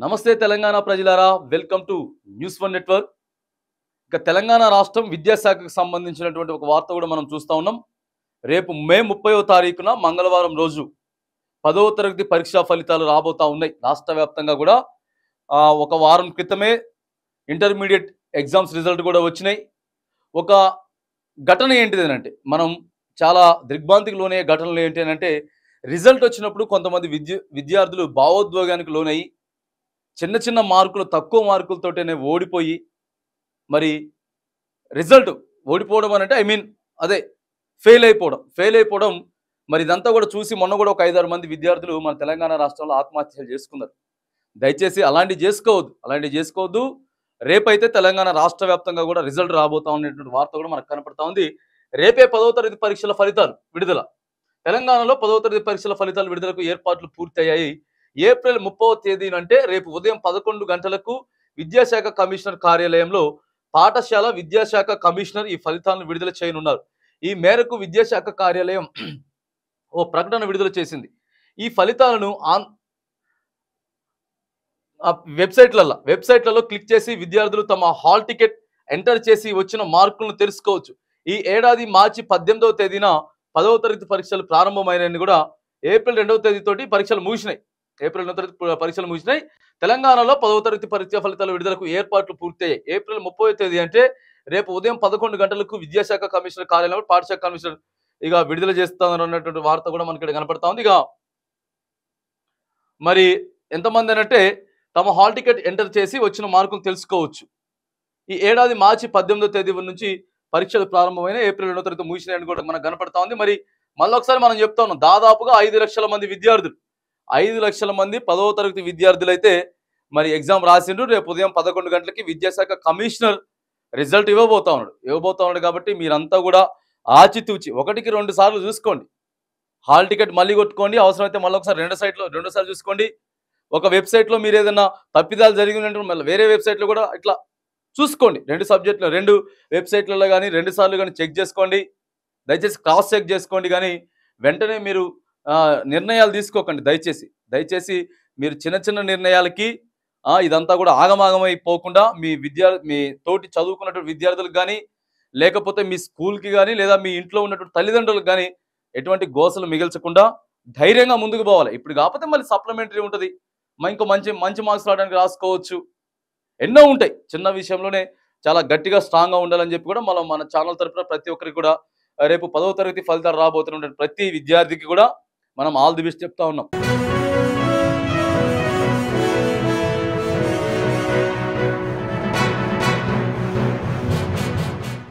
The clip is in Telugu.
నమస్తే తెలంగాణ ప్రజలారా, welcome to news one network. ఇక తెలంగాణ రాష్ట్రం విద్యాశాఖకు సంబంధించినటువంటి ఒక వార్త కూడా మనం చూస్తా ఉన్నాం. రేపు మే 30వ తారీఖున మంగళవారం రోజు 10వ తరగతి పరీక్షా ఫలితాలు రాబోతా ఉన్నాయి. రాష్ట్ర వ్యాప్తంగా కూడా ఒక వారం క్రితమే ఇంటర్మీడియట్ ఎగ్జామ్స్ రిజల్ట్ కూడా వచ్చినాయి. ఒక ఘటన ఏంటిదేనంటే, మనం చాలా దిగ్భ్రాంతికి లోనయ్యే ఘటనలు ఏంటి అని అంటే, రిజల్ట్ వచ్చినప్పుడు కొంతమంది విద్యార్థులు భావోద్వేగానికి లోనయ్యి చిన్న చిన్న మార్కులు, తక్కువ మార్కులతోటనే ఓడిపోయి, మరి రిజల్ట్ ఓడిపోవడం అని అంటే అదే ఫెయిల్ అయిపోవడం. మరి ఇదంతా కూడా చూసి మొన్న కూడా ఒక 5-6 మంది విద్యార్థులు మన తెలంగాణ రాష్ట్రంలో ఆత్మహత్యలు చేసుకున్నారు. దయచేసి అలాంటివి చేసుకోవద్దు. రేపైతే తెలంగాణ రాష్ట్ర వ్యాప్తంగా కూడా రిజల్ట్ రాబోతా ఉన్నటువంటి వార్త కూడా మనకు కనపడతా ఉంది. రేపే 10వ తరగతి పరీక్షల ఫలితాలు విడుదల. తెలంగాణలో 10వ తరగతి పరీక్షల ఫలితాలు విడుదలకు ఏర్పాట్లు పూర్తయ్యాయి. ఏప్రిల్ 30వ తేదీన అంటే రేపు ఉదయం 11 గంటలకు విద్యాశాఖ కమిషనర్ కార్యాలయంలో పాఠశాల విద్యాశాఖ కమిషనర్ ఈ ఫలితాలను విడుదల చేయనున్నారు. ఈ మేరకు విద్యాశాఖ కార్యాలయం ఓ ప్రకటన విడుదల చేసింది. ఈ ఫలితాలను వెబ్సైట్లలో క్లిక్ చేసి విద్యార్థులు తమ హాల్ టికెట్ ఎంటర్ చేసి వచ్చిన మార్కులను తెలుసుకోవచ్చు. ఈ ఏడాది మార్చి 18వ తేదీన 10వ తరగతి పరీక్షలు ప్రారంభమైనని కూడా ఏప్రిల్ 2వ తేదీతోటి పరీక్షలు ముగిసినాయి. తెలంగాణలో 10వ తరగతి పరీక్ష ఫలితాల విడుదలకు ఏర్పాట్లు పూర్తయ్యాయి. ఏప్రిల్ 30వ తేదీ అంటే రేపు ఉదయం 11 గంటలకు విద్యాశాఖ కమిషనర్ కార్యాలయంలో పాఠశాఖ కమిషనర్ ఇక విడుదల చేస్తారన్నటువంటి వార్త కూడా మనకి ఇక్కడ కనపడతా ఉంది. ఇక మరి ఎంతమంది అంటే తమ హాల్ టికెట్ ఎంటర్ చేసి వచ్చిన మార్కులు తెలుసుకోవచ్చు. ఈ ఏడాది మార్చి 18వ తేదీ నుంచి పరీక్షలు ప్రారంభమైన ఏప్రిల్ 2వ తరగతి ముగిసినాయని కూడా మనకు కనపడతా ఉంది. మరి మళ్ళొకసారి మనం చెప్తా ఉన్నాం, దాదాపుగా 5 లక్షల మంది విద్యార్థులు 5 లక్షల మంది 10వ తరగతి విద్యార్థులు అయితే మరి ఎగ్జామ్ రాసిండ్రు. రేపు ఉదయం 11 గంటలకి విద్యాశాఖ కమిషనర్ రిజల్ట్ ఇవ్వబోతా ఉన్నాడు. కాబట్టి మీరంతా కూడా ఆచితూచి 1కి 2 సార్లు చూసుకోండి. హాల్ టికెట్ మళ్ళీ కొట్టుకోండి. అవసరమైతే మళ్ళీ ఒకసారి రెండు సార్లు చూసుకోండి. ఒక వెబ్సైట్లో మీరు ఏదైనా తప్పిదాలు జరిగినట్టు మళ్ళీ వేరే వెబ్సైట్లో కూడా ఇట్లా చూసుకోండి. 2 సబ్జెక్టులు 2 వెబ్సైట్లలో కానీ 2 సార్లు కానీ చెక్ చేసుకోండి. దయచేసి క్రాస్ చెక్ చేసుకోండి. కానీ వెంటనే మీరు నిర్ణయాలు తీసుకోకండి. దయచేసి మీరు చిన్న చిన్న నిర్ణయాలకి ఇదంతా కూడా ఆగమాగమైపోకుండా మీ తోటి చదువుకున్నటువంటి విద్యార్థులకు కానీ, లేకపోతే మీ స్కూల్కి కానీ, లేదా మీ ఇంట్లో ఉన్నటువంటి తల్లిదండ్రులకు కానీ ఎటువంటి గోసలు మిగల్చకుండా ధైర్యంగా ముందుకు పోవాలి. ఇప్పుడు కాకపోతే మళ్ళీ సప్లిమెంటరీ ఉంటుంది, ఇంకో మంచి మార్క్స్ రావడానికి రాసుకోవచ్చు. ఎన్నో ఉంటాయి. చిన్న విషయంలోనే చాలా గట్టిగా స్ట్రాంగ్గా ఉండాలని చెప్పి కూడా మన ఛానల్ తరఫున ప్రతి ఒక్కరికి కూడా రేపు 10వ తరగతి ఫలితాలు రాబోతున్న ప్రతి విద్యార్థికి కూడా మనం ఆల్ ది బెస్ట్ చెప్తా ఉన్నాం.